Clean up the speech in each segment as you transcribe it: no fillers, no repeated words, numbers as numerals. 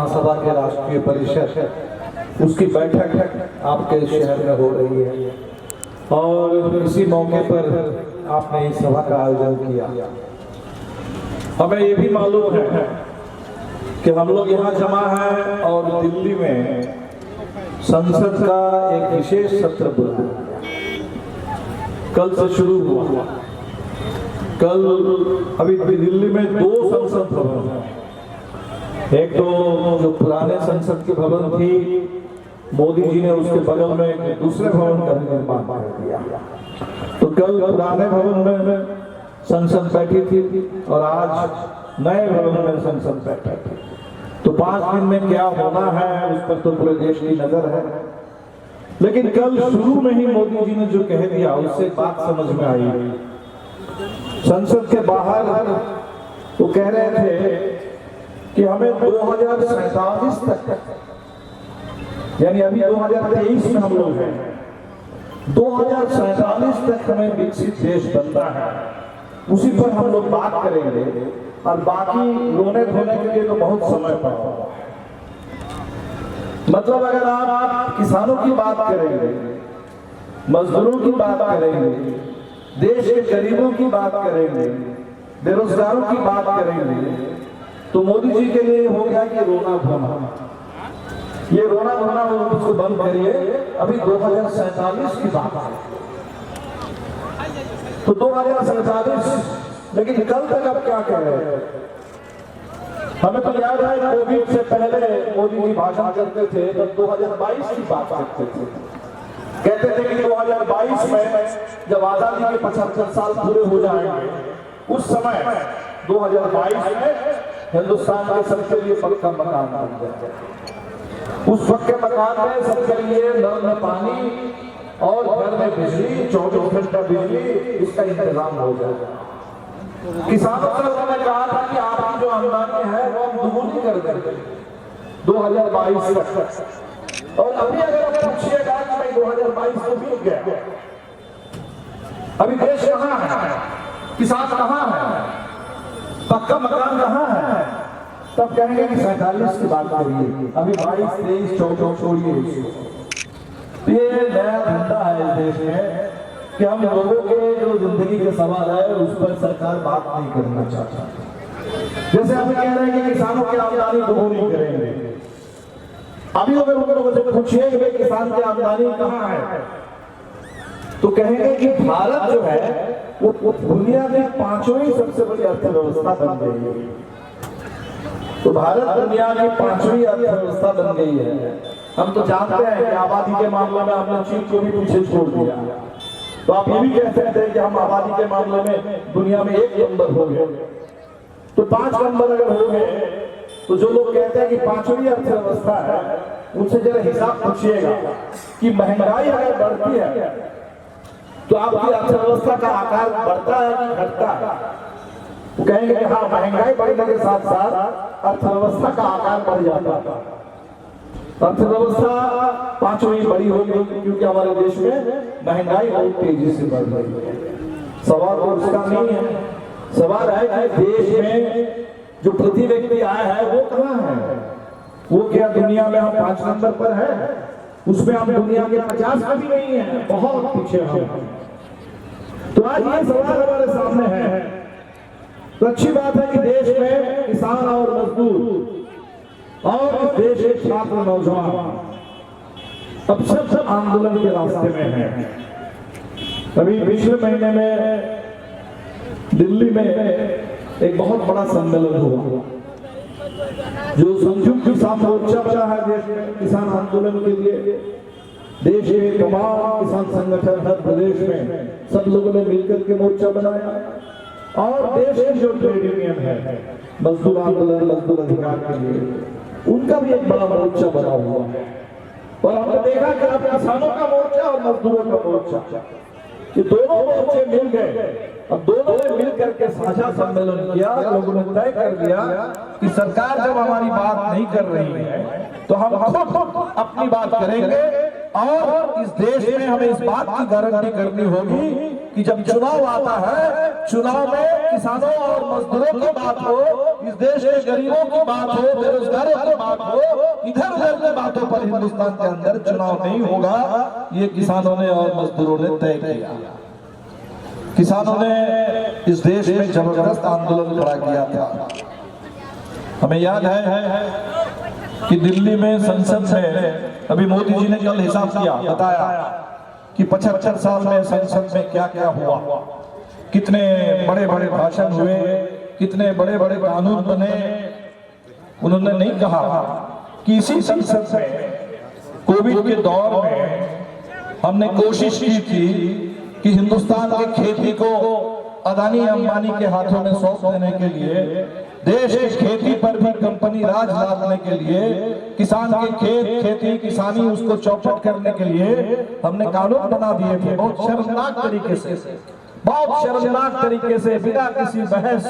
महासभा के राष्ट्रीय परिषद उसकी बैठक आपके शहर में हो रही है और इसी मौके पर आपने इस सभा का आयोजन किया। हमें ये भी मालूम है कि हम लोग यहाँ जमा हैं और दिल्ली में संसद का एक विशेष सत्र बुलाया कल से शुरू हुआ। कल अभी दिल्ली में 2 संसद भवन हैं। एक तो जो पुराने संसद के भवन थी, मोदी जी ने उसके बगल में एक दूसरे भवन का निर्माण कर दिया। तो कल पुराने भवन में संसद बैठी थी और आज नए भवन में संसद बैठी थी। तो 5 दिन में क्या होना है उस पर तो पूरे देश की नजर है। लेकिन कल शुरू में ही मोदी जी ने जो कह दिया उससे बात समझ में आई। संसद के बाहर वो कह रहे थे कि हमें 2047 तक, यानी अभी 2023 में हम लोग हैं, 2047 तक हमें विकसित देश बनना है। उसी पर हम लोग बात करेंगे और बाकी रोने धोने के लिए तो बहुत समय पड़ा। मतलब अगर आप किसानों की बात करेंगे, मजदूरों की बात करेंगे, देश के गरीबों की बात करेंगे, बेरोजगारों की बात करेंगे, तो मोदी जी के लिए हो गया कि रोना धोना। ये रोना धोना उसको बंद करिए, अभी 2047 की बात है। तो 2047, लेकिन कल तक अब क्या कह रहे हैं? हमें तो याद है कोविड से पहले मोदी जी भाषण करते थे तब 2022 की बात करते थे। कहते थे कि 2022 में जब आजादी के 75 साल पूरे हो जाएंगे, उस समय 2022 में हिंदुस्तान के सबके लिए पक्का मकान बन जाएगा। उस पक्के मकान में सबके लिए नल में पानी और घर में बिजली, 24 घंटा बिजली, इसका इंतजाम हो जाएगा। किसानों से उन्होंने कहा था कि आपकी जो आमदनी है वो हम दुगुनी कर देंगे 2022 तक। और अभी अगर आप पूछिएगा कि भाई 2022 तो बीत गया, अभी देश कहाँ है, किसान कहाँ है, पक्का मकान कहाँ है, तब कहेंगे कि 47 की बात करिए। अभी 22, 23, 24 छोड़िए। ये नया धंधा है इस देश में कि हम लोगों के जो जिंदगी के सवाल है उस पर सरकार बात नहीं करना चाहती। जैसे हम कह रहे हैं कि किसानों की आमदनी दोगुनी करेंगे। अभी अगर उन लोगों से पूछिए कि किसान की आमदनी कहाँ है, तो कहेंगे कि भारत जो है वो दुनिया की 5वीं सबसे बड़ी अर्थव्यवस्था बन गई है। तो भारत दुनिया की 5वीं अर्थव्यवस्था बन गई है। हम तो जानते हैं कि आबादी के मामले में हमने चीन को भी पीछे छोड़ दिया। तो आप ये भी कह सकते हैं कि हम आबादी के मामले में दुनिया में 1 नंबर हो गए। तो 5 नंबर अगर हो गए, तो जो लोग कहते हैं कि 5वीं अर्थव्यवस्था है, उनसे जरा हिसाब पूछिएगा कि महंगाई अगर बढ़ती है तो आपकी अर्थव्यवस्था का आकार बढ़ता है कि घटता है? वो कहेंगे कि हाँ, महंगाई बढ़ने के साथ साथ अर्थव्यवस्था का आकार बढ़ जाता है। अर्थव्यवस्था 5वीं बड़ी हो गई क्योंकि हमारे देश में महंगाई बहुत तेजी से बढ़ रही है। सवाल तो उसका नहीं है, सवाल है कि देश में जो प्रति व्यक्ति आय है वो कहाँ है? वो क्या दुनिया में हम 5 नंबर पर है? उसमें हम दुनिया के 50 में भी नहीं है, बहुत पीछे हम। तो आज ये सवाल हमारे सामने है। तो अच्छी बात है कि देश में किसान और मजदूर और देश के छात्र नौजवान अब सब आंदोलन के रास्ते में हैं। अभी पिछले महीने में दिल्ली में एक बहुत बड़ा सम्मेलन हुआ जो संयुक्त किसान मोर्चा बना है देश में किसान आंदोलन के लिए। देश के तमाम किसान संगठन हर प्रदेश में सब लोगों ने मिलकर के मोर्चा बनाया और देश की जो ट्रेड यूनियन है मजदूर आंदोलन, मजदूर अधिकार के लिए, उनका भी एक बड़ा मोर्चा बना हुआ है। और हमने देखा कि अब किसानों का मोर्चा और मजदूरों का मोर्चा, ये दोनों मोर्चे मिल गए। अब दोनों ने मिलकर के साझा सम्मेलन किया। लोगों ने तय कर दिया कि सरकार जब हमारी बात नहीं कर रही है तो हम अपनी बात करेंगे और इस देश में हमें इस बात की गारंटी करनी होगी कि जब चुनाव आता है, चुनाव में किसानों और मजदूरों की बात हो, इस देश के गरीबों की बात हो, बेरोजगारों की बात हो, इधर उधर की बातों पर हिंदुस्तान के अंदर चुनाव नहीं होगा। ये किसानों ने और मजदूरों ने तय किया। किसानों ने इस देश में जबरदस्त आंदोलन खड़ा किया था। हमें याद है कि दिल्ली में संसद में अभी मोदी जी ने कल हिसाब किया, बताया कि 75 साल में संसद में क्या क्या हुआ, कितने बड़े बड़े भाषण हुए, कितने बड़े बड़े कानून बने। उन्होंने नहीं कहा कि इसी संसद में कोविड के दौर में हमने कोशिश की थी कि हिंदुस्तान की खेती को अदानी अंबानी के हाथों में सौंप देने के लिए, देश की खेती पर भी कंपनी राज लादने के लिए, किसान के खेत खेती किसानी उसको चौपट करने के लिए हमने कानून बना दिए थे। बहुत शर्मनाक तरीके से, बहुत शर्मनाक तरीके से, बिना किसी बहस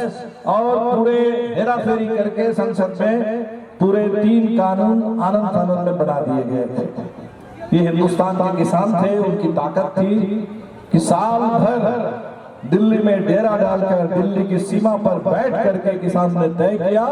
और पूरे हेराफेरी करके संसद में पूरे 3 कानून आनंद कानून में बना दिए गए थे। ये हिंदुस्तान के किसान थे, उनकी ताकत थी कि साल भर दिल्ली में डेरा डालकर दिल्ली की सीमा पर बैठ करके किसान ने तय किया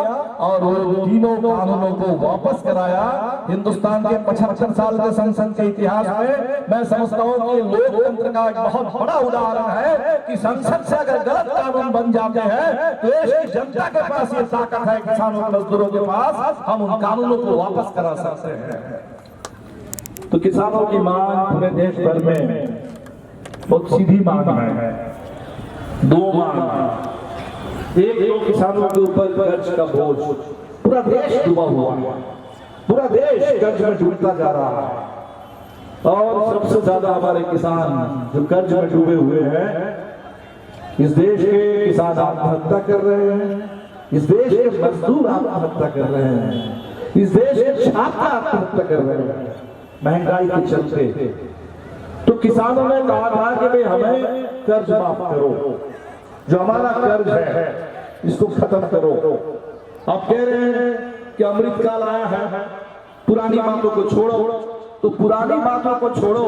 और वो तीनों कानूनों को वापस कराया। हिंदुस्तान के 75 साल के संसद के इतिहास में मैं समझता हूँ कि लोकतंत्र का एक बहुत बड़ा उदाहरण है कि संसद से अगर गलत कानून बन जाते हैं तो देश की जनता के पास ये ताकत है, किसानों मजदूरों के पास, हम उन कानूनों को वापस करा सकते हैं। तो किसानों की मांग पूरे देश भर में बहुत सीधी मांग है। 2 मांग, एक तो किसानों के ऊपर कर्ज का बोझ, पूरा देश डूबा हुआ है, पूरा देश कर्ज में डूबता जा रहा है और सबसे ज्यादा हमारे किसान जो कर्ज में डूबे हुए हैं, इस देश के किसान आत्महत्या कर रहे हैं, इस देश के मजदूर आत्महत्या कर रहे हैं, इस देश के छात्र आत्महत्या कर रहे हैं महंगाई के चलते। तो किसानों ने कहा था कि भाई हमें कर्ज माफ करो, जो हमारा कर्ज है इसको खत्म करो। आप कह रहे हैं कि अमृत काल आया है, पुरानी बातों को छोड़ो, तो पुरानी बातों को छोड़ो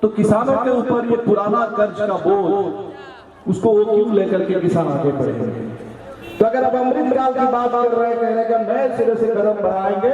तो किसानों के ऊपर ये पुराना कर्ज का बोझ उसको वो क्यों लेकर के किसान आगे बढ़ेंगे। तो अगर अब अमृत काल की बात कर रहे हैं, कहने का नए सिरे से कदम बढ़ाएंगे,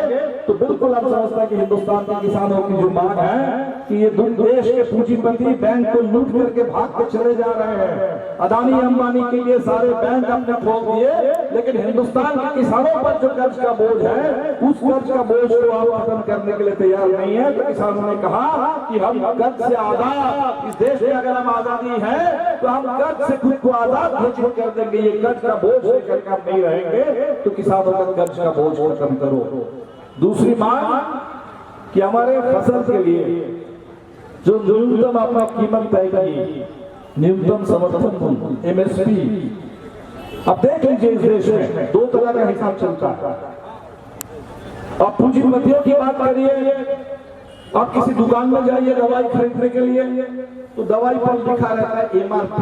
तो बिल्कुल हम समझते हैं कि हिंदुस्तान के किसानों की जो मांग है कि ये देश के पूंजीपति बैंक को लूट करके भाग के चले जा रहे हैं। अदानी अंबानी के लिए सारे बैंक अपने खोल दिए, लेकिन हिंदुस्तान के किसानों पर जो कर्ज का बोझ है, उस कर्ज का बोझ को आप खत्म करने के लिए तैयार नहीं है। तो किसानों ने कहा कि हम कर्ज से आजाद, इस देश में अगर हम आजादी है तो हम कर्ज से खुद को आजाद घोषित कर देंगे। ये कर्ज का बोझ लेकर हम नहीं रहेंगे, तो किसानों का कर्ज का बोझ खत्म करो। दूसरी मांग कि हमारे फसल के लिए जो न्यूनतम अपना कीमत तय की, न्यूनतम समर्थन मूल्य MSP, अब देख लीजिए इस देश में 2 तरह का हिसाब चलता है। अब पूंजीपतियों की बात करिए, आप किसी दुकान में जाइए दवाई खरीदने के लिए, तो दवाई पर लिखा रहता है MRP,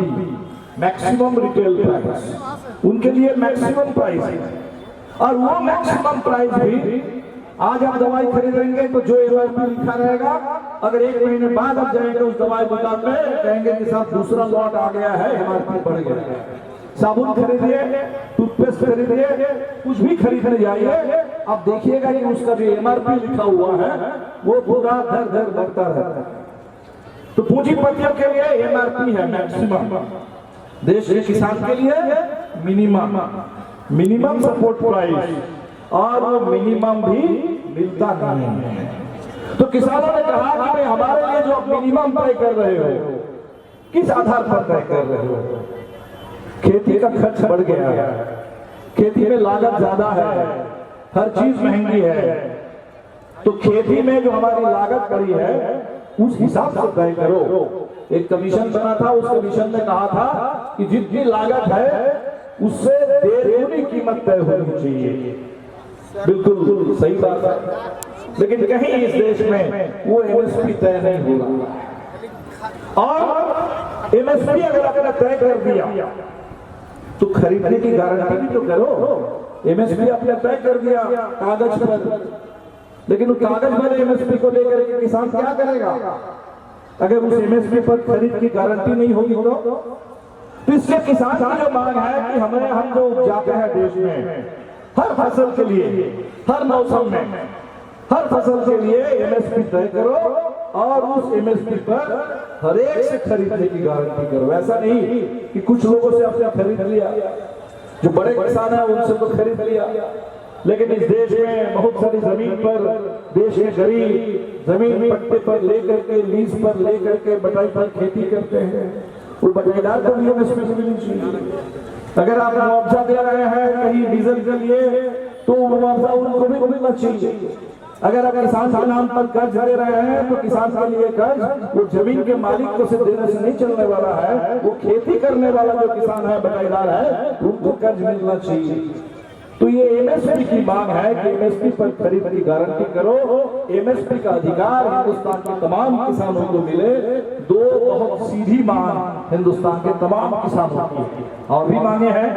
मैक्सिमम रिटेल प्राइस, उनके लिए मैक्सिमम प्राइस है। और वो मैक्सिमम प्राइस भी आज आप दवाई खरीदेंगे तो जो MRP लिखा रहेगा, अगर 1 महीने बाद आप जाएंगे उस दवाई दुकान में, कहेंगे कि साहब दूसरा लॉट आ गया है, MRP बढ़ गया है। साबुन खरीदिए, टूथपेस्ट खरीदिए, कुछ भी खरीदने जाइए, आप देखिएगा कि उसका जो MRP लिखा हुआ है वो पूरा धर धर बढ़ता रहता है। तो पूंजीपतियों के लिए MRP है मैक्सिमम, देश के किसान के लिए मिनिमम सपोर्ट प्राइस, और वो मिनिमम भी मिलता नहीं है। तो किसानों ने कहा कि भाई हमारे लिए जो मिनिमम तय कर रहे हो, किस आधार पर तय कर रहे हो? खेती का खर्च बढ़ गया है, खेती में लागत ज्यादा है, हर चीज महंगी है, तो खेती में जो हमारी लागत बढ़ी है उस हिसाब से तय करो। एक कमीशन बना था, उस कमीशन ने कहा था कि जितनी लागत है उससे 1.5 गुनी कीमत तय होनी चाहिए। बिल्कुल सही बात है, लेकिन कहीं इस देश में वो MSP तय नहीं हो रहा। और MSP अगर आपने तय कर दिया तो खरीदने की गारंटी भी तो करो। MSP आपने तय कर दिया कागज पर, लेकिन उस कागज वाले एमएसपी को लेकर के किसान क्या करेगा अगर उस एमएसपी पर खरीद की गारंटी नहीं होगी तो इससे किसान की जो मांग है कि हम जो उपजाते हैं देश में हर फसल के लिए हर मौसम में हर फसल के लिए एमएसपी तय करो और उस एमएसपी पर हर एक से खरीदने की गारंटी करो। ऐसा नहीं कि कुछ लोगों से आपने खरीद लिया, जो बड़े किसान है उनसे तो खरीद लिया, लेकिन इस देश में बहुत सारी जमीन पर देश के गरीब जमीन पट्टे पर लेकर के लीज पर लेकर के बटाई पर खेती करते हैं, वो बटाईदार को भी एमएसपी मिलनी चाहिए। अगर आप मुआवजा दे रहे हैं कहीं डीजल के लिए तो मुआवजा उनको भी मिलना चाहिए। अगर आप किसान के नाम पर कर्ज दे रहे हैं तो किसान के लिए कर्ज वो जमीन के मालिक को सिर्फ देने से नहीं चलने वाला है, वो खेती करने वाला जो किसान है बटाईदार है उनको कर्ज मिलना चाहिए। तो ये एमएसपी की मांग है कि एमएसपी पर खरीद की गारंटी करो, एमएसपी का अधिकार हिंदुस्तान के तमाम किसानों को मिले। दो बहुत सीधी मांग हिंदुस्तान के तमाम किसानों की। और भी मांगे हैं,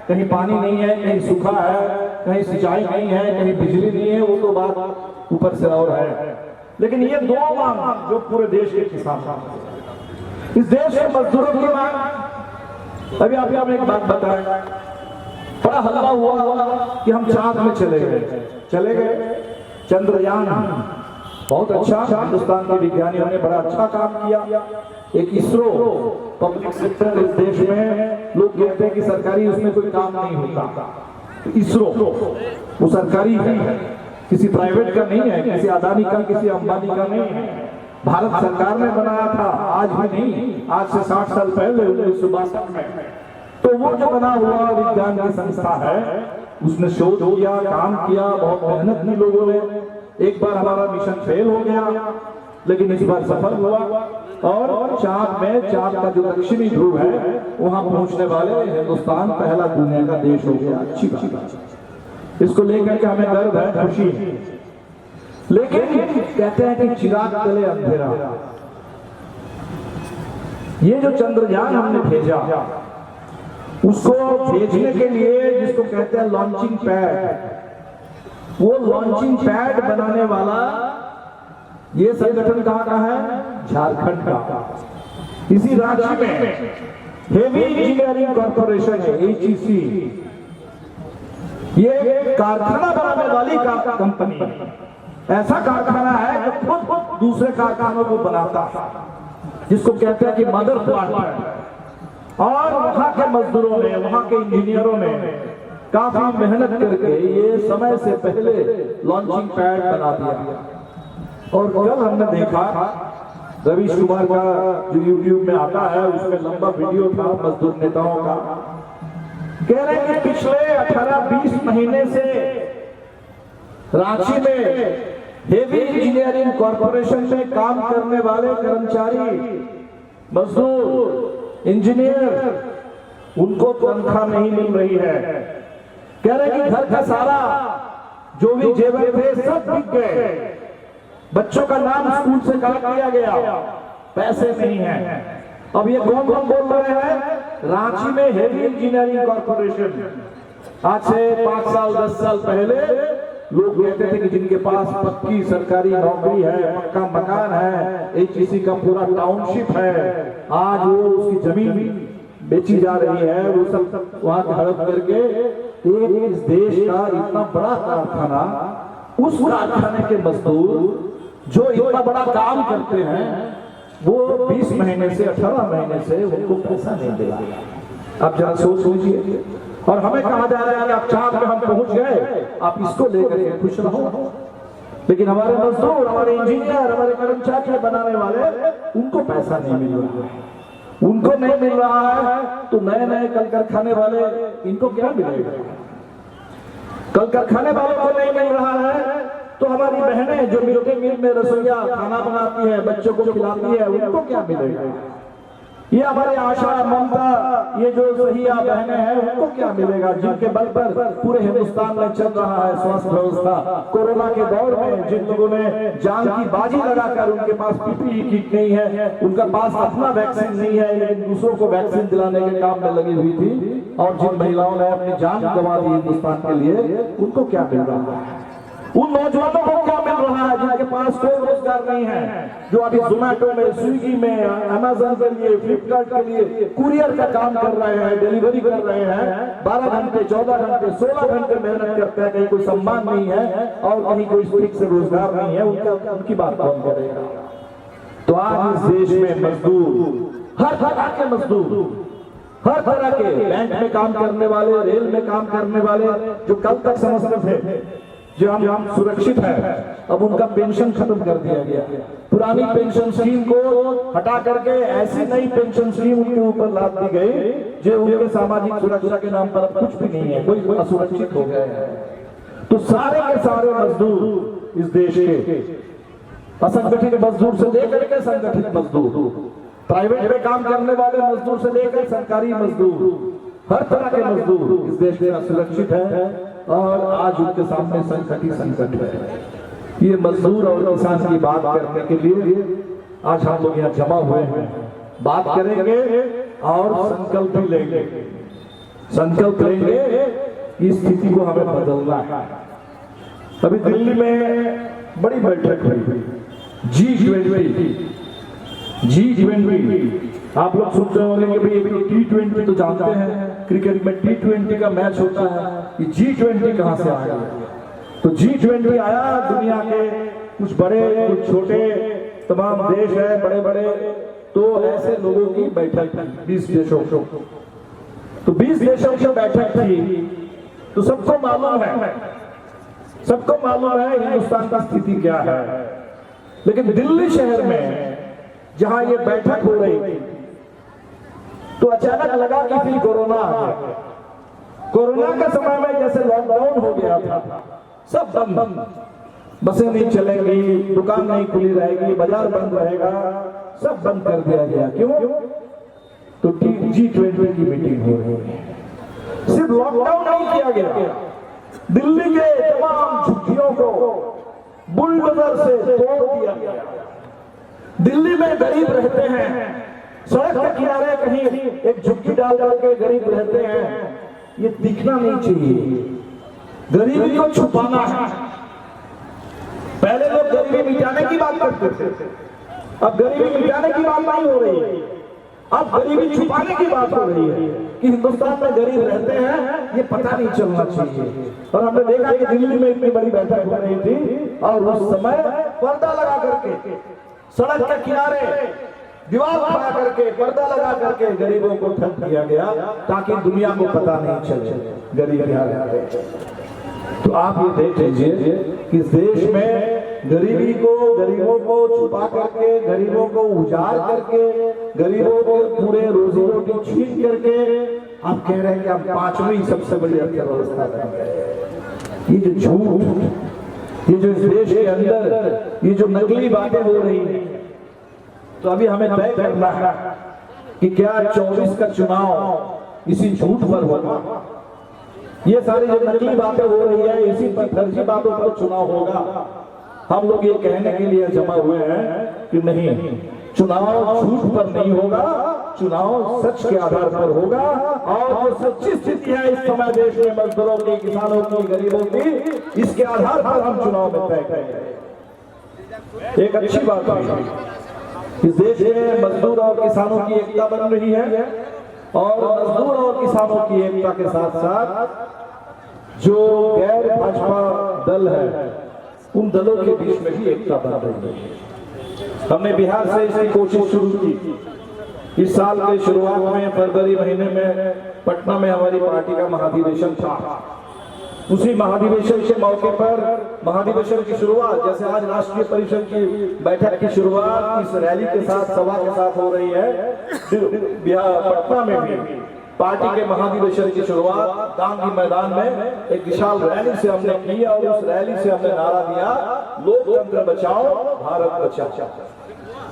कहीं पानी नहीं है, कहीं सूखा है, कहीं सिंचाई नहीं है, कहीं बिजली नहीं है, वो तो बात ऊपर से और है, लेकिन ये दो मांग जो पूरे देश के किसान, इस देश के मजदूरों की मांग। अभी आप एक बात बताएं, बड़ा हल्ला हुआ कि हम चांद में चले गए चंद्रयान, बहुत अच्छा, हिंदुस्तान के विज्ञानियों ने बड़ा अच्छा काम किया। एक इसरो पब्लिक सेक्टर इस देश में लोग कहते हैं कि सरकारी उसमें कोई काम नहीं होता, इसरो वो सरकारी है, किसी प्राइवेट का नहीं है, किसी अदानी का किसी अंबानी का नहीं है, भारत सरकार ने बनाया था, आज भी नहीं, आज से 60 साल पहले 1962 में। तो वो जो बना हुआ विज्ञान की संस्था है उसने शोध किया, काम किया, बहुत मेहनत की लोगों ने। एक बार हमारा मिशन फेल हो गया, लेकिन इस बार सफल हुआ और चांद में, चांद का जो दक्षिणी ध्रुव है वहां पहुंचने वाले हिंदुस्तान पहला दुनिया का देश हो गया। अच्छी बात, इसको लेकर के हमें गर्व है, खुशी है। लेकिन कहते हैं कि चिराग तले अंधेरा। ये जो चंद्रयान हमने भेजा, उसको भेजने के लिए जिसको कहते हैं लॉन्चिंग पैड, वो लॉन्चिंग पैड बनाने वाला ये संगठन कहाँ का है? झारखंड का। इसी राज्य में हेवी इंजीनियरिंग कॉर्पोरेशन है, HEC, ये कारखाना बनाने वाली कंपनी है। ऐसा कारखाना है जो खुद दूसरे कारखानों को बनाता है, जिसको कहते हैं कि मदर प्लांट। और वहां के मजदूरों ने, वहां के इंजीनियरों ने काफी मेहनत करके ये समय से पहले लॉन्चिंग पैड बना दिया। और कल हमने देखा रवीश कुमार का जो YouTube में आता है उसमें लंबा वीडियो था मजदूर नेताओं का, कह रहे हैं कि पिछले 18-20 महीने से रांची में हेवी इंजीनियरिंग कॉर्पोरेशन में काम करने वाले कर्मचारी, मजदूर, इंजीनियर, उनको तनख्वाह नहीं मिल रही है। कह रहे कि घर का सारा जो भी जेवर थे सब बिक गए, बच्चों का नाम स्कूल से काट लिया गया, पैसे नहीं है। अब ये कौन बोल रहे हैं? रांची में हेवी इंजीनियरिंग कॉर्पोरेशन। आज से 5 साल 10 साल पहले लोग कहते थे कि जिनके पास पक्की सरकारी नौकरी है, पक्का मकान है, HEC का पूरा टाउनशिप है, आज वो उसकी जमीन बेची जा रही है, वो सब वहां हड़प करके एक इस देश का इतना बड़ा कारखाना, उस कारखाने के मजदूर जो इतना बड़ा काम करते हैं वो 20 महीने से 18 महीने से उनको पैसा नहीं दे रहा। आप जरा सोच लीजिए। और हमें कहा जा रहा है कि आप चांद में हम पहुंच गए, आप इसको लेकर के खुश रहो, लेकिन हमारे मजदूर, हमारे इंजीनियर, हमारे कर्मचारी बनाने वाले, उनको पैसा नहीं मिल रहा है, उनको नहीं मिल रहा है। तो नए नए कल कारखाने वाले, इनको क्या मिलेगा? कल कारखाने वालों को नहीं मिल रहा है तो हमारी बहनें जो मिड डे मील में रसोईया खाना बनाती है, बच्चों को खिलाती है, उनको क्या मिलेगा? ये हमारे आशा, ममता, ये जो सहिया बहनें हैं, उनको क्या मिलेगा? जिनके बल पर पूरे हिंदुस्तान में चल रहा है स्वास्थ्य व्यवस्था। कोरोना के दौर में जिन लोगों ने जान की बाजी लगाकर, उनके पास PPE किट नहीं है, उनका पास अपना वैक्सीन नहीं है, लेकिन दूसरों को वैक्सीन दिलाने के काम में लगी हुई थी, और जिन महिलाओं ने अपनी जान गंवा दी हिंदुस्तान के लिए, उनको क्या मिल रहा है? उन नौजवानों को क्या मिल रोजगार नहीं है, जो अभी जोमैटो में, स्विगी में, अमेजन के लिए, फ्लिपकार्ट के लिए कुरियर का काम कर रहे हैं, डिलीवरी कर रहे हैं, 12 घंटे, 14 घंटे, 16 घंटे मेहनत करते हैं, कहीं कोई सम्मान नहीं है और कहीं कोई ठीक से रोजगार नहीं है, उनकी बात कौन करेगा? तो आज इस देश में मजदूर, हर तरह के मजदूर, हर तरह के, बैंक में काम करने वाले, रेल में काम करने वाले, जो कल तक समझते थे जो हम सुरक्षित है, अब उनका पेंशन खत्म कर दिया गया। पुरानी पेंशन स्कीम को हटा करके ऐसी नई पेंशन स्कीम उनके ऊपर लाद दी गई जो उनके सामाजिक सुरक्षा के नाम पर अब कुछ भी नहीं है, कोई असुरक्षित हो गए हैं। तो सारे के सारे मजदूर इस देश के, असंगठित मजदूर से लेकर के संगठित मजदूर, प्राइवेट में काम करने वाले मजदूर से लेकर सरकारी मजदूर, हर तरह के मजदूर इस देश में असुरक्षित है और आज उनके सामने संकट ही संकट है। ये मजदूर और किसान की बात करने के लिए आज हम लोग यहाँ जमा हुए हैं, बात करेंगे और संकल्प भी लेंगे। संकल्प लेंगे इस स्थिति को हमें बदलना है। अभी दिल्ली में बड़ी बैठक हुई, G20। आप लोग सुनते होंगे कि भाई T20 तो जानते हैं, क्रिकेट में T20 का मैच होता है, ये G20 कहां से आया? तो G20 आया, दुनिया के कुछ बड़े कुछ छोटे तमाम देश है, बड़े बड़े, तो ऐसे लोगों की बैठक थी 20 देशों की। तो 20 देशों की बैठक थी, तो सबको मालूम है हिंदुस्तान की स्थिति क्या है। लेकिन दिल्ली शहर में जहां ये बैठक हो रही थी, तो अचानक लगा कि फिर कोरोना आ गया। कोरोना के समय में जैसे लॉकडाउन हो गया था, सब बंद, बसें नहीं चलेंगी, दुकान नहीं खुली रहेगी, बाजार बंद रहेगा, सब बंद कर दिया गया। क्यों? तो G20 की मीटिंग हो रही है। सिर्फ लॉकडाउन नहीं किया गया, दिल्ली के तमाम झुग्गियों को बुलडोजर से तोड़ दिया गया। दिल्ली में गरीब रहते हैं, सड़क के किनारे कहीं एक झुग्गी डाल के गरीब रहते हैं, ये दिखना नहीं चाहिए। गरीबी को छुपाना है। पहले लोग गरीबी मिटाने की बात करते थे, अब गरीबी मिटाने की बात नहीं हो रही है, अब गरीबी छुपाने की बात हो रही है कि हिंदुस्तान में गरीब रहते हैं, ये पता नहीं चलना चाहिए। और हमने देखा कि दिल्ली में इतनी बड़ी बैठक हो रही थी और उस समय पर्दा लगा करके, सड़क के किनारे दीवार खड़ा करके, पर्दा लगा करके गरीबों को ठग दिया गया ताकि दुनिया को पता नहीं चले गरीब यहाँ रहते हैं। तो आप ये देख लीजिए कि देश में गरीबों को छुपा करके, गरीबों को उजाड़ करके, गरीबों को पूरे रोजी रोटी छीन करके आप कह रहे हैं कि आप 5वीं सबसे बड़ी अर्थव्यवस्था बन गए। ये जो झूठ, ये जो इस देश के अंदर ये जो नकली बातें हो रही हैं, तो अभी हमें तय करना है कि क्या 24 का चुनाव इसी झूठ पर होगा? ये सारी जो नकली बातें हो रही है, इसी पर फर्जी बातों पर चुनाव होगा। हम लोग ये कहने के लिए जमा हुए हैं कि नहीं, चुनाव झूठ पर नहीं होगा, चुनाव सच के आधार पर होगा। और जो सच्ची स्थिति है इस समय देश में मजदूरों की, किसानों की, गरीबों की, इसके आधार पर हम चुनाव में तय करेंगे। एक अच्छी बात है, इस देश में मजदूर और किसानों की एकता बन रही है और मजदूर और किसानों की एकता के साथ साथ जो गैर भाजपा दल है, उन दलों के बीच में भी एकता बन रही है। हमने बिहार से इसकी कोशिश शुरू की। इस साल के शुरुआत में फरवरी महीने में पटना में हमारी पार्टी का महाधिवेशन था। उसी महाधिवेशन के मौके पर महाधिवेशन की शुरुआत, जैसे आज राष्ट्रीय परिषद की बैठक की शुरुआत इस रैली के साथ, सभा के साथ हो रही है, पटना में भी पार्टी के महाधिवेशन की शुरुआत गांधी मैदान में एक विशाल रैली से हमने की और उस रैली से हमने नारा दिया, लोकतंत्र बचाओ, भारत बचाओ।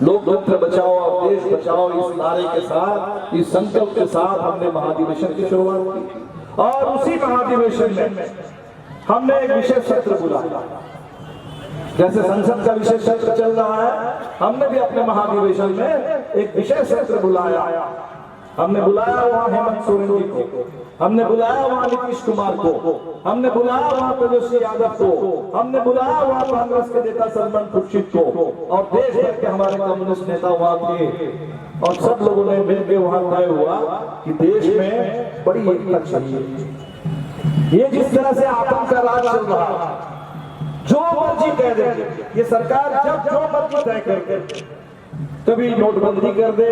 लोकतंत्र बचाओ और देश बचाओ, इस नारे के साथ, इस संकल्प के साथ हमने महाधिवेशन की शुरुआत की। और उसी महाधिवेशन में हमने एक विशेष सत्र बुलाया। जैसे संसद का विशेष सत्र चल रहा है, हमने भी अपने महाधिवेशन में एक विशेष सत्र बुलाया। हमने बुलाया वहां हेमंत सोरेन जी को, हमने बुलाया वहां नीतीश कुमार को, हमने बुलाया वहां तेजस्वी यादव को, हमने बुलाया वहां कांग्रेस के नेता सलमान खुर्शीद को, और देश भर के हमारे कम्युनिस्ट नेता वहां थे, और सब लोगों ने मिलकर वहां तय हुआ कि देश में बड़ी एकता चाहिए। ये जिस तरह से आतंक का राज चल रहा, जो मर्जी कह दे, ये सरकार जब जो मर्जी तय कर दे, कभी नोटबंदी कर दे,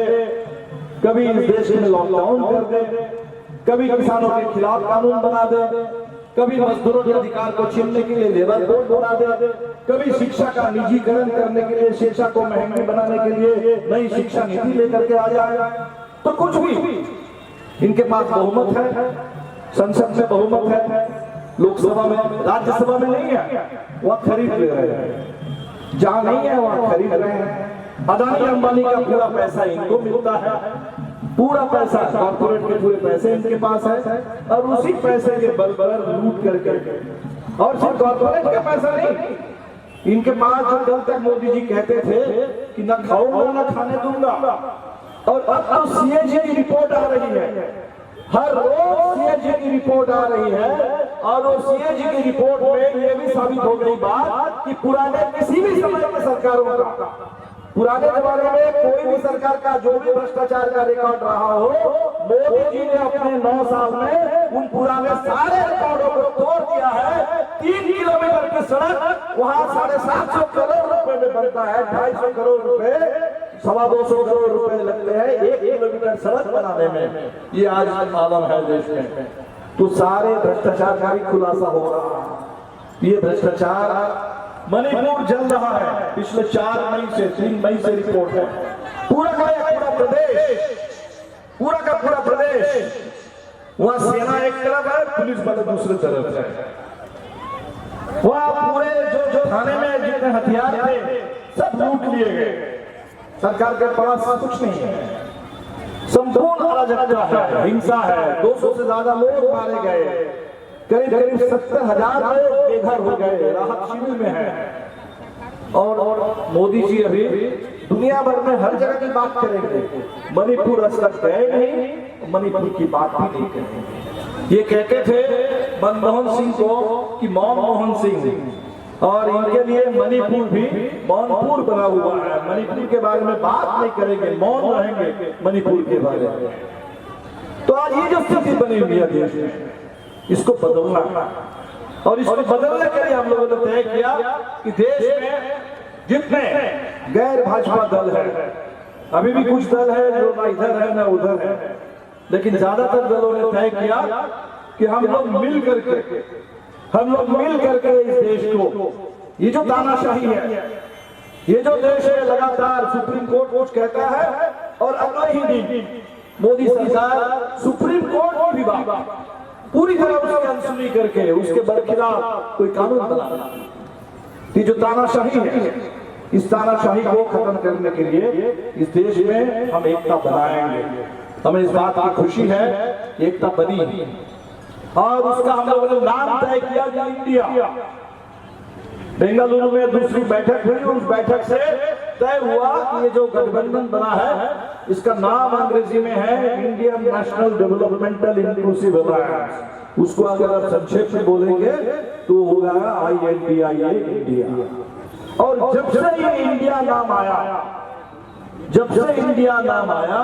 कभी इस देश में लॉकडाउन कर दे, कभी किसानों के खिलाफ कानून बना दे, कभी मजदूरों के अधिकार को छीनने के लिए लेबर कोड बना दे, कभी शिक्षा का निजीकरण करने के लिए, शिक्षा को महंगी बनाने के लिए नई शिक्षा नीति लेकर के आ जाए, तो कुछ भी इनके पास बहुमत है, संसद में बहुमत है, लोकसभा में, राज्यसभा में नहीं है, वह खरीद ले रहे हैं, जहां नहीं है वहां खरीद रहे हैं। अदानी अंबानी का पूरा पैसा इनको मिलता है, पूरा पैसा कॉर्पोरेट के पूरे पैसे इनके पास है, और उसी पैसे के बल पर लूट करके, और सिर्फ कॉर्पोरेट का पैसा नहीं, इनके पास जो कल तक मोदी जी कहते थे कि न खाऊंगा न खाने दूंगा, और अब तो सीएजी की रिपोर्ट आ रही है, हर रोज सीएजी की रिपोर्ट आ रही है, और वो सीएजी की रिपोर्ट में ये भी साबित हो गई बात कि पुराने किसी भी समय में सरकारों का, पुराने जमाने में कोई भी सरकार का जो भी भ्रष्टाचार का रिकॉर्ड रहा हो, मोदी जी ने अपने 9 साल में उन पुराने सारे रिकॉर्डों को तोड़ दिया है। 3 किलोमीटर की सड़क वहां 750 करोड़ रुपए में बनता है, 250 करोड़ रुपए, 225 करोड़ रुपए लगते हैं 1 किलोमीटर सड़क बनाने में। ये आज आलम है देश में, तो सारे भ्रष्टाचार का भी खुलासा हो रहा है। ये भ्रष्टाचार मणिपुर जल रहा है, पिछले 4 मई से 3 मई से रिपोर्ट है, पूरा का पूरा प्रदेश, वहां सेना एक तरफ है, पुलिस बल दूसरी तरफ है, वहां पूरे जो थाने में जितने हथियार थे सब लूट लिए गए, सरकार के पास कुछ नहीं है, संपूर्ण अराजकता है, हिंसा है, 200 से ज्यादा लोग मारे गए, करीब 70,000 लोग बेघर हो गए, राहत शिविर में है, और मोदी जी अभी दुनिया भर में हर जगह की बात करेंगे, मणिपुर आज तक गए नहीं, मणिपुर की बात भी नहीं करेंगे। ये कहते थे मनमोहन सिंह को कि मनमोहन सिंह, और इनके लिए मणिपुर भी मौनपुर बना हुआ है, मणिपुर के बारे में बात नहीं करेंगे, मौन रहेंगे मणिपुर के बारे में। तो आज ये जो स्थिति बनी हुई है देश में, इसको बदलना, और इसको बदलने के लिए हम लोगों ने तय किया कि देश में जितने गैर भाजपा दल है, अभी भी कुछ दल है जो ना इधर है ना उधर है, लेकिन ज्यादातर दलों ने तय किया कि हम लोग मिल करके इस देश को, ये जो तानाशाही है, ये जो देश है लगातार सुप्रीम कोर्ट कुछ कहता है, और अगले ही दिन मोदी सरकार सुप्रीम कोर्ट की बात पूरी तरह उसकी अनसुनी करके उसके बरखिलाफ कोई कानून बना, ये जो तानाशाही है, इस तानाशाही को खत्म करने के लिए इस देश में हम एकता बनाएंगे। हमें इस बात की खुशी है, एकता बनी, और उसका हम लोगों ने नाम तय किया कि इंडिया। बेंगलुरु में दूसरी बैठक हुई, उस बैठक से तय हुआ कि ये जो गठबंधन बना है, इसका नाम अंग्रेजी में है Indian national developmental inclusive alliance. उसको अगर आप संक्षेप में बोलेंगे तो होगा INDIA, इंडिया। और जब से ये इंडिया नाम आया,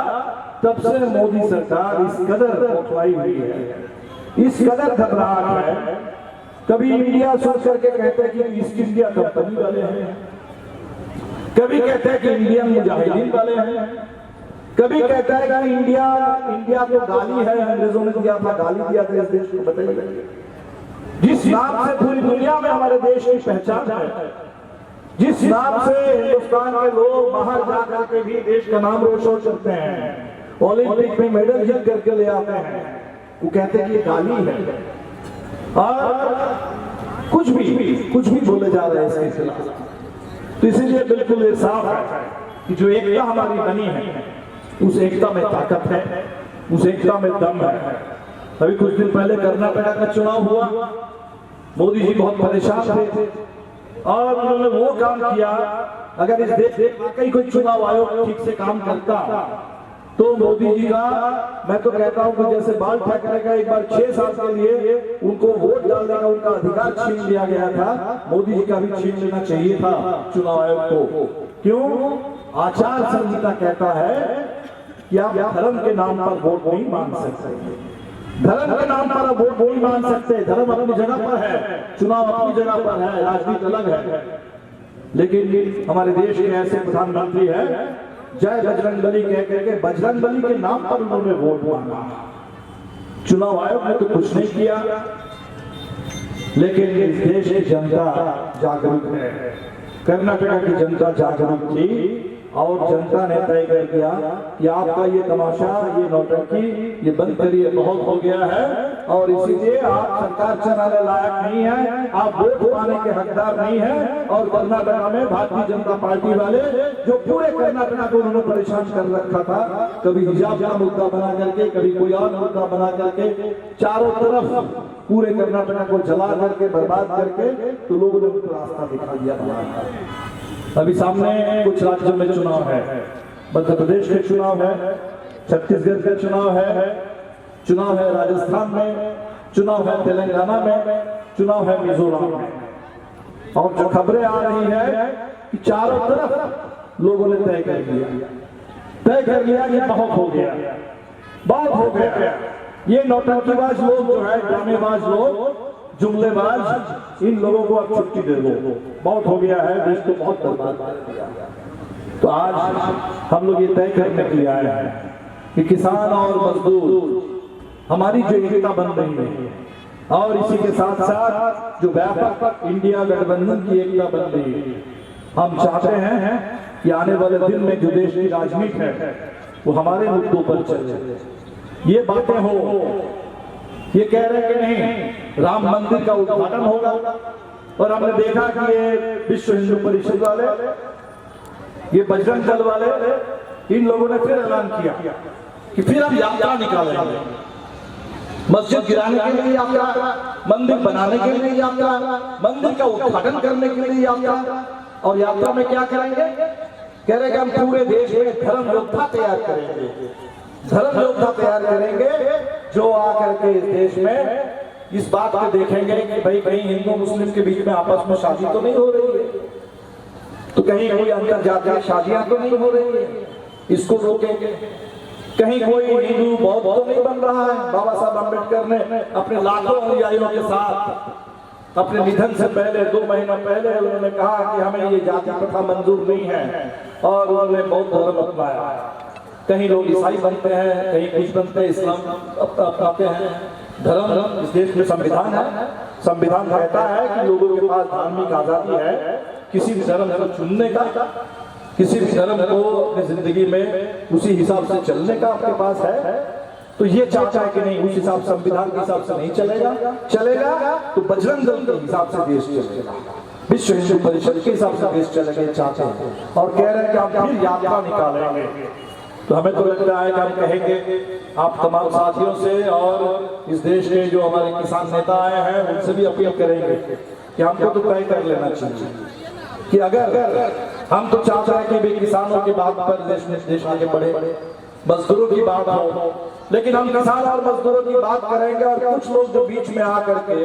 तब से मोदी सरकार इस कदर खोखलाई हुई है, इस कदर घबराहट है। कभी इंडिया सोच करके कहते हैं कि ईस्ट इंडिया कंपनी वाले हैं, कभी कहते हैं कि इंडियन मुजाहिदीन वाले हैं, कभी कहता है कि इंडिया तो गाली है, अंग्रेजों ने दिया था, गाली दिया था इस देश को। बताइए, जिस नाम से पूरी दुनिया में हमारे देश की पहचान है, जिस नाम से हिंदुस्तान के लोग बाहर जाकर के भी देश का नाम रोशन करते हैं, ओलंपिक में मेडल जीत करके ले आते हैं, वो कहते हैं कि ये गाली है, और कुछ भी बोले जा रहे हैं इसके खिलाफ। तो इसीलिए बिल्कुल ये साफ है कि जो एकता हमारी बनी है, उस एकता में ताकत है, उस एकता में दम है। अभी कुछ दिन पहले कर्नाटक का चुनाव हुआ, मोदी जी बहुत परेशान थे, और उन्होंने वो काम किया, अगर इस देश में वाकई कोई चुनाव आयोग ठीक से काम करता तो मोदी जी का मैं तो कहता हूं कि जैसे बाल ठाकरे का एक बार 6 साल के लिए उनको वोट डालने का उनका अधिकार छीन लिया गया था, मोदी जी का भी छीन लेना चाहिए था चुनाव आयोग को। क्यों? आचार संहिता कहता है कि आप धर्म के नाम पर वोट नहीं मांग सकते, धर्म के नाम पर वोट नहीं मांग सकते। धर्म अपनी जगह पर है, चुनाव अपनी जगह पर है, राजनीति अलग है। लेकिन हमारे देश के ऐसे प्रधानमंत्री है जय बजरंगबली कह करके बजरंगबली के नाम पर उन्होंने वोट मांगा। चुनाव आयोग ने तो कुछ नहीं किया, लेकिन इस देश की जनता जागरूक है, कर्नाटक की जनता जागरूक थी और जनता ने तय कर दिया कि आपका ये तमाशा, ये नौटंकी, ये बंद करिए, बहुत हो गया है और इसीलिए आप सरकार चलाने लायक नहीं है, आप वोट पाने के हकदार नहीं है। और कर्नाटक में भारतीय जनता पार्टी वाले जो पूरे कर्नाटक को उन्होंने परेशान कर रखा था, कभी हिजाब का मुद्दा बना करके, कभी कोई और मुद्दा बना करके, चारों तरफ पूरे कर्नाटक को जला करके, बर्बाद करके, तो लोगों ने उनको रास्ता दिखा दिया। अभी सामने कुछ राज्यों में चुनाव है, मध्य प्रदेश के चुनाव है, छत्तीसगढ़ का चुनाव है राजस्थान में, चुनाव है तेलंगाना में, चुनाव है मिजोरम में। और जो खबरें आ रही है कि चारों तरफ लोगों ने तय कर लिया कि बहुत हो गया। ये नौटंकीबाज लोग जो है, ड्रामेबाज लोग, जुमलेबाज, इन लोगों को अब छुट्टी दे दो, बहुत हो गया है, देश को बहुत बर्बाद कर दिया। तो आज हम लोग ये तय करने के लिए आए हैं कि किसान और मजदूर हमारी जो एकता बन रही है, और इसी के साथ साथ जो व्यापक इंडिया गठबंधन की एकता बन रही है, हम चाहते हैं कि आने वाले दिन में जो देश की राजनीति है वो हमारे मुद्दों पर चले। ये बातें हो, ये कह रहे हैं कि नहीं राम मंदिर का उद्घाटन होगा, और हमने देखा कि ये विश्व हिंदू परिषद वाले, ये बजरंग दल वाले, इन लोगों ने फिर ऐलान किया कि फिर हम यात्रा निकालेंगे, मस्जिद गिराने के लिए यात्रा, मंदिर बनाने के लिए यात्रा, मंदिर का उद्घाटन करने के लिए यात्रा। और यात्रा में क्या करेंगे? कह रहे कि हम पूरे देश में धर्म योद्धा तैयार करेंगे, जो आकर के इस देश में इस बात को देखेंगे कि भाई कहीं हिंदू मुस्लिम के बीच में आपस में शादी तो नहीं हो रही है, तो कहीं कोई अंतरजातीय शादियां तो नहीं हो रही है, इसको रोकेंगे। कहीं कोई हिंदू बौद्ध तो नहीं बन रहा है। बाबा साहब अम्बेडकर ने अपने लाखों अनुयायियों के साथ अपने निधन से पहले 2 महीना पहले उन्होंने कहा कि हमें ये जाति प्रथा मंजूर नहीं है, और उन्होंने बौद्ध धर्म अपनाया। कहीं लोग ईसाई बनते हैं, कहीं कुछ बनते हैं, इस्लाम अपनाते हैं। धर्म इस देश में संविधान है, संविधान कहता है कि लोगों के पास धार्मिक आजादी है किसी भी धर्म को चुनने का, किसी भी धर्म को अपनी जिंदगी में उसी हिसाब से चलने का आपके पास है। तो ये चाहता है कि नहीं, उस हिसाब संविधान के हिसाब से नहीं चलेगा तो बजरंग दल के हिसाब से देश चलेगा, विश्व हिंदू परिषद के हिसाब से देश चलेगा चाहते हैं। और कह रहे हैं कि आप फिर यात्रा निकालेंगे। तो हमें तो लगता है कि हम कहेंगे आप तमाम साथियों से और इस देश के जो हमारे किसान नेता आए हैं उनसे भी अपील करेंगे कि हमको तो तय कर लेना चाहिए कि अगर हम तो चाहते हैं कि भी किसानों की बात पर देश आगे बढ़े, मजदूरों की बात हो, लेकिन हम किसान और मजदूरों की बात करेंगे और कुछ लोग जो बीच में आ करके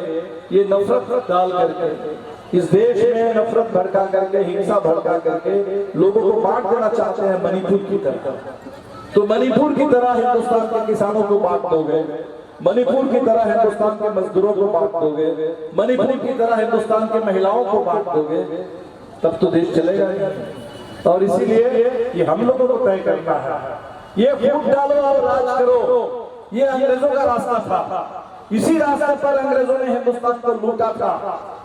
ये नफरत डाल करके इस देश में नफरत भड़का करके, हिंसा भड़का करके लोगों को बांट देना चाहते हैं मणिपुर की तरह। तो मणिपुर की तरह हिंदुस्तान के किसानों को बांट दोगे, मणिपुर की तरह हिंदुस्तान के मजदूरों को बांट दोगे, मणिपुर की तरह हिंदुस्तान के महिलाओं को बांट दोगे, तब तो देश चलेगा नहीं। और इसीलिए ये हम लोगों को तय करना है। ये फूट डालो और राज करो, ये अंग्रेजों का रास्ता था। इसी रास्ते पर अंग्रेजों ने हिंदुस्तान को लूटा था,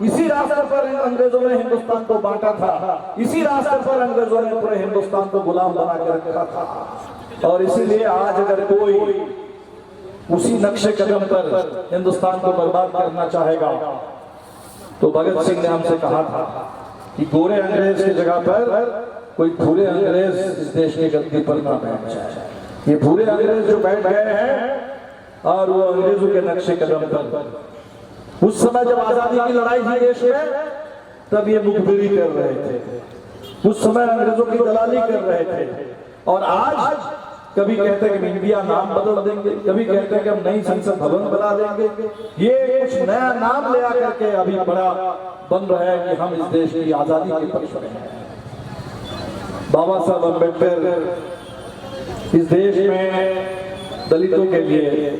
इसी रास्ते पर अंग्रेजों ने हिंदुस्तान को बांटा था, इसी रास्ते पर अंग्रेजों ने पूरे हिंदुस्तान को गुलाम बना कर रखा था। और इसीलिए आज अगर कोई उसी नक्शे कदम पर हिंदुस्तान को बर्बाद करना चाहेगा, तो भगत सिंह ने हमसे कहा था कि गोरे अंग्रेज की जगह पर कोई भूरे अंग्रेज इस देश की गद्दी पर ना बैठ जाए। ये भूरे अंग्रेज जो बैठ गए हैं और वो अंग्रेजों के नक्शे कदम पर, उस समय जब आजादी की लड़ाई थी देश में, तब ये मुखबिरी कर रहे थे, उस समय अंग्रेजों की दलाली कर रहे थे। और आज कभी कहते हैं कि इंडिया नाम बदल देंगे, कभी कहते हैं कि हम नई संसद भवन बना देंगे। ये कुछ नया नाम ले आकर के अभी बड़ा बन रहा है कि हम इस देश की आजादी के पक्ष में हैं। बाबा साहब अम्बेडकर इस देश में दलितों के लिए,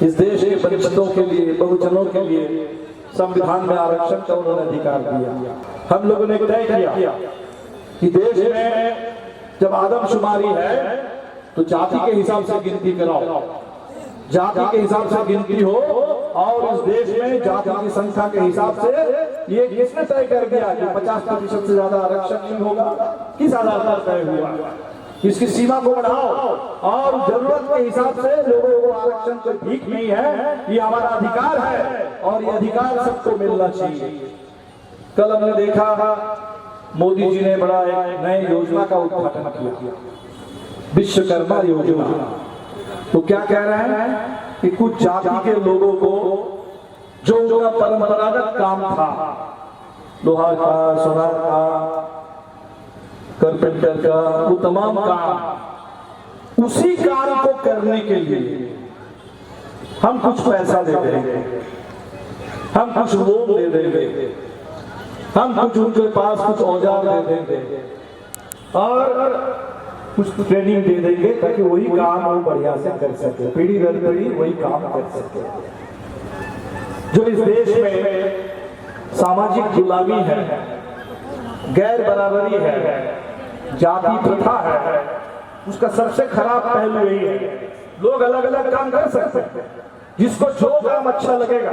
इस देश के वंचितों के लिए, बहुजनों के लिए संविधान में आरक्षण का उन्होंने अधिकार दिया। हम लोगों ने तय किया कि देश में जब आदमशुमारी है तो जाति के हिसाब से गिनती कराओ, जाति के हिसाब से गिनती हो, और इस देश में जाति की संख्या के हिसाब से ये किसने तय कर दिया कि 50% से ज्यादा आरक्षण नहीं होगा? किस आधार पर तय हुआ? इसकी सीमा को बढ़ाओ और जरूरत के हिसाब से लोगों को आरक्षण कोई भीख नहीं है, ये हमारा अधिकार है और ये अधिकार सबको मिलना चाहिए। कल हमने देखा मोदी जी ने बड़ा एक नई योजना का उद्घाटन किया, विश्वकर्मा योजना। तो क्या कह रहे हैं कि कुछ जाति के लोगों को जो उनका परंपरागत काम था, लोहार का, सोनार का, कारपेंटर का, वो तमाम काम, उसी काम को करने के लिए हम कुछ पैसा दे देंगे, हम कुछ लोन दे देंगे, हम कुछ उनके पास कुछ औजार दे देंगे और कुछ ट्रेनिंग दे देंगे ताकि वही काम वो बढ़िया से कर सके, पीढ़ी दर पीढ़ी वही काम कर सके। जो इस देश में सामाजिक गुलामी है, गैर बराबरी है, जाति प्रथा है, उसका सबसे खराब पहलू यही है। लोग अलग अलग काम कर सकते हैं, जिसको जो काम अच्छा लगेगा,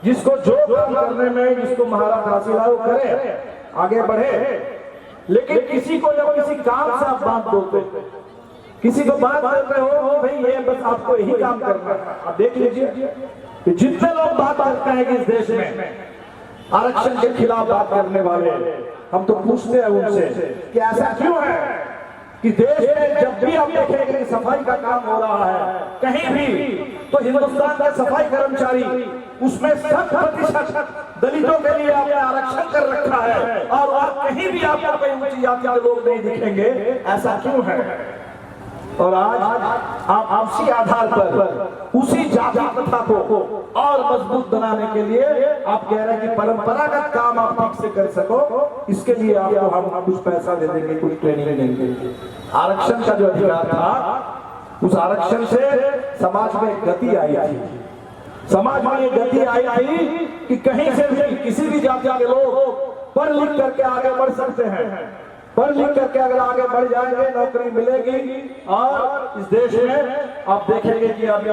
जिसको जो काम करने में जिसको महाराज हासिल करे, आगे बढ़े। लेकिन किसी को जब किसी काम से आप बात बोलते, किसी को बात करते हो भाई ये बस आपको यही काम करना है, आप देख लीजिए कि जितने लोग बात करते हैं कि इस देश में आरक्षण के खिलाफ बात करने वाले, हम तो पूछते हैं उनसे कि ऐसा क्यों है कि देश में जब भी आप देखेंगे कि सफाई का काम हो रहा है कहीं भी, तो हिंदुस्तान के सफाई कर्मचारी उसमें 100% दलितों के लिए आपने आरक्षण कर रखा है, और कहीं भी आपको कोई ऊंची जाति के लोग नहीं दिखेंगे। ऐसा क्यों है? और आज आप उसी आधार पर उसी जाति प्रथा को और मजबूत बनाने के लिए आप कह रहे हैं कि परंपरागत काम आप ठीक से कर सको, इसके लिए आपको हम कुछ पैसा दे देंगे, कुछ ट्रेनिंग देंगे। आरक्षण का जो अधिकार था, उस आरक्षण से समाज में गति आई थी, समाज में ये गति आई थी कि कहीं से भी किसी भी जाति के लोग पढ़ लिख करके आगे बढ़ सकते हैं। पढ़ लिख करके अगर आगे बढ़ जाएंगे नौकरी मिलेगी, और इस देश में आप देखेंगे कि अभी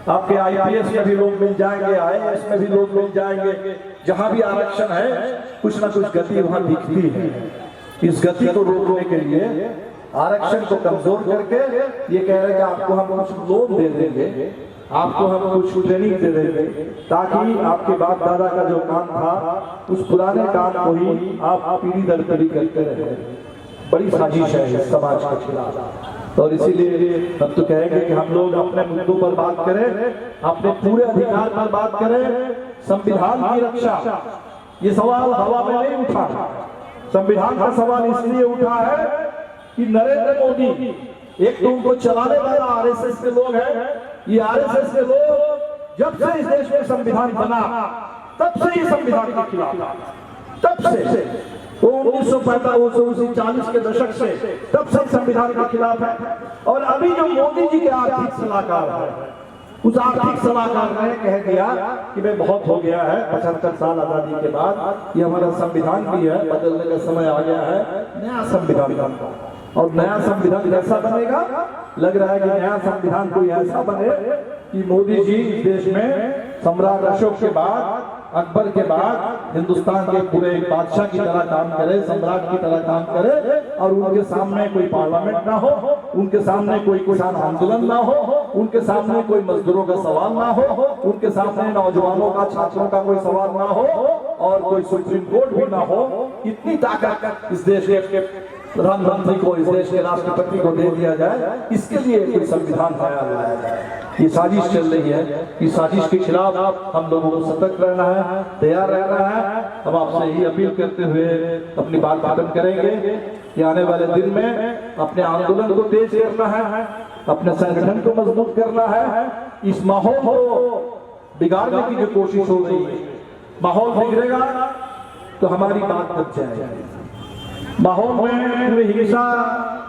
आपके IPS में भी लोग मिल जाएंगे, IAS में भी लोग मिल जाएंगे। जहां भी आरक्षण है कुछ ना कुछ गति वहां दिखती है। इस गति को रोकने के लिए आरक्षण को कमजोर करके ये कह रहे हैं कि आपको हम कुछ लोन दे देंगे, आपको हम कुछ ट्रेनिंग दे देंगे, ताकि आपके बाप दादा का जो काम था उस पुराने काम को ही आप पीढ़ी दर पीढ़ी करते रहे। बड़ी साजिश है इस समाज के खिलाफ, और इसीलिए हम तो कहेंगे कि हम लोग अपने मुद्दों पर बात करें, अपने पूरे अधिकार पर बात करें। संविधान की रक्षा, ये सवाल हवा में नहीं उठा, संविधान का सवाल इसलिए उठा है कि नरेंद्र मोदी, एक तो उनको चलाने वाला RSS के लोग हैं, ये RSS के लोग जब से इस देश में संविधान बना तब से ही संविधान के खिलाफ, तब से वो 1940 के दशक से तब से संविधान के खिलाफ है। और अभी जो मोदी जी के आर्थिक सलाहकार है, उस आर्थिक सलाहकार ने कह दिया कि भाई बहुत हो गया है, 75 साल आजादी के बाद ये हमारा संविधान भी है, बदलने का समय आ गया है, नया संविधान का। और नया संविधान कैसा बनेगा? लग रहा है कि नया संविधान कोई ऐसा बने कि मोदी जी इस देश में सम्राट अशोक के बाद, अकबर के बाद हिंदुस्तान के पूरे एक बादशाह की तरह काम करे, सम्राट की तरह काम करे, और उनके सामने कोई पार्लियामेंट ना हो, उनके सामने कोई किसान आंदोलन ना हो, उनके सामने कोई मजदूरों का सवाल ना हो, उनके सामने नौजवानों का, छात्रों का कोई सवाल ना हो, और कोई सुप्रीम कोर्ट भी ना हो। इतनी ताकत इस देश के प्रधानमंत्री को, इस देश के राष्ट्रपति को दे दिया जाए, इसके लिए कोई संविधान लाया जाए। ये साजिश चल रही है, इस साजिश के खिलाफ हम लोगों को सतर्क रहना है, तैयार रहना है। हम आपसे यही अपील करते हुए अपनी बात खत्म करेंगे कि आने वाले दिन में अपने आंदोलन को तेज करना है, अपने संगठन को मजबूत करना है। इस माहौल को बिगाड़ने की जो कोशिश हो रही है, माहौल बिगड़ेगा तो हमारी बात बच जाएगी। माहौल में पूरी हिंसा,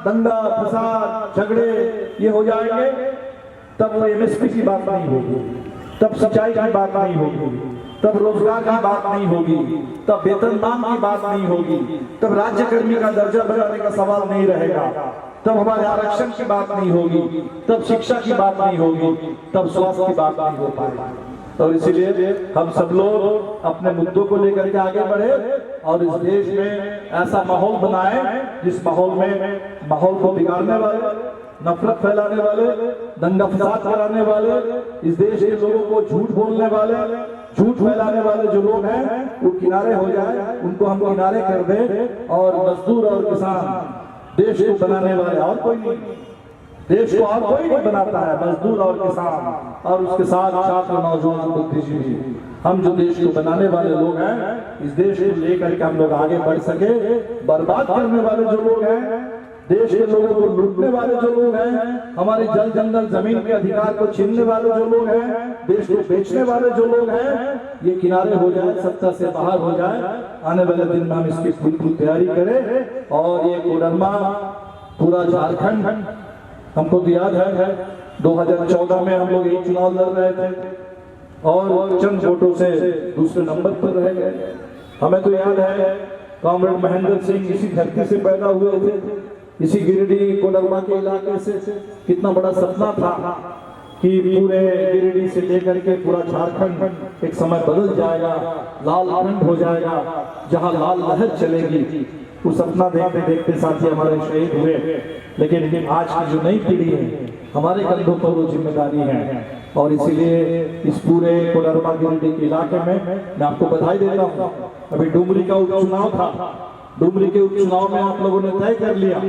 दंगा फसाद, झगड़े ये हो जाएंगे, तब वो एमएसपी की बात नहीं होगी, तब सिंचाई की बात नहीं होगी, तब रोजगार की बात नहीं होगी, तब वेतनमान की बात नहीं होगी, तब राज्य कर्मी का दर्जा बढ़ाने का सवाल नहीं रहेगा, तब हमारे आरक्षण की बात नहीं होगी, तब शिक्षा की बात नहीं होगी, तब स्वास्थ्य की बात नहीं हो पाएगी। और इसीलिए हम सब लोग अपने मुद्दों को लेकर के आगे बढ़े और इस देश में ऐसा माहौल बनाए जिस माहौल को बिगाड़ने वाले, नफरत फैलाने वाले, दंगा फसाद कराने वाले, इस देश के लोगों को झूठ बोलने वाले, झूठ फैलाने वाले जो लोग हैं वो किनारे हो जाए, उनको हम किनारे कर दें और मजदूर और किसान देश को बनाने वाले और कोई नहीं, देश को और कोई नहीं बनाता है, मजदूर और किसान और उसके साथ छात्र, नौजवान, बुद्धिजीवी, हम जो देश को बनाने वाले लोग हैं, इस देश को लेकर के हम लोग आगे बढ़ सके। बर्बाद करने वाले जो लोग हैं, देश के लोगों को लूटने वाले जो लोग हैं, हमारे जल जंगल जमीन के अधिकार को छीनने वाले जो लोग हैं, देश को बेचने वाले जो लोग हैं, ये किनारे हो जाए, सत्ता से बाहर हो जाए। आने वाले दिन में हम इसकी पूरी तैयारी करें और ये कोडरमा, पूरा झारखंड, हमको तो याद है 2014 में हम लोग एक चुनाव लड़ रहे थे और चंद वोटों से दूसरे नंबर पर रह गए। हमें तो याद है कॉमरेड महेंद्र सिंह इसी धरती से पैदा हुए थे, इसी गिरिडीह कोडरमा के इलाके से। कितना बड़ा सपना था कि पूरे गिरिडीह से लेकर के पूरा झारखंड एक समय बदल जाएगा, लाल खंड हो जाएगा, जहां लाल लहर चलेगी। वो सपना देखते देखते साथी हमारे शहीद हुए, लेकिन आज की जो नई पीढ़ी है, हमारे कंधों पर वो जिम्मेदारी है। और इसीलिए इस पूरे कोडरमा गिरिडीह के इलाके में मैं आपको बधाई देता हूँ। अभी डुमरी का उपचुनाव था, डुमरी के उपचुनाव में आप लोगों ने तय कर लिया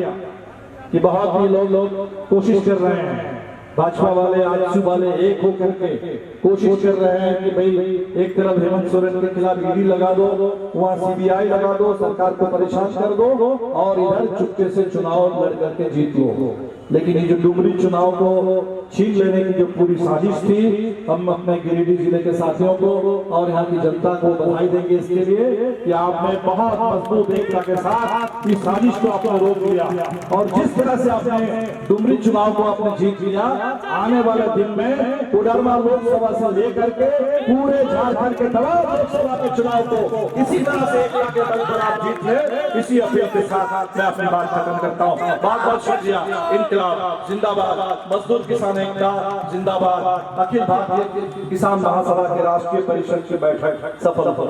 कि बहुत ही लोग कोशिश कर रहे हैं, भाजपा वाले, आजसू वाले एक होकर के कोशिश कर रहे हैं कि भाई एक तरफ हेमंत सोरेन के खिलाफ ईडी लगा दो, वहाँ सीबीआई लगा दो, सरकार को परेशान कर दो और इधर चुपके से चुनाव लड़ करके जीत लो। लेकिन ये जो डुमरी चुनाव को छीन लेने की जो पूरी साजिश थी, हम अपने गिरिडीह जिले के साथियों को और यहाँ की जनता को बधाई देंगे इसके लिए कि आपने बहुत मजबूत एकता के साथ इस साजिश को आपने रोक दिया। और जिस तरह से आपने डुमरी चुनाव को आपने जीत लिया, आने वाले दिन में कोडरमा लोकसभा से लेकर के पूरे झारखंड के तमाम लोकसभा के चुनाव को इसी तरह से एकता के बल पर आप जीत ले, इसी अपील के साथ मैं अपनी बात खत्म करता हूँ। बहुत बहुत शुक्रिया। इनकलाब जिंदाबाद, मजदूर किसान एकता जिंदाबाद। अखिल भारतीय किसान महासभा के राष्ट्रीय परिषद की बैठक सफल हो।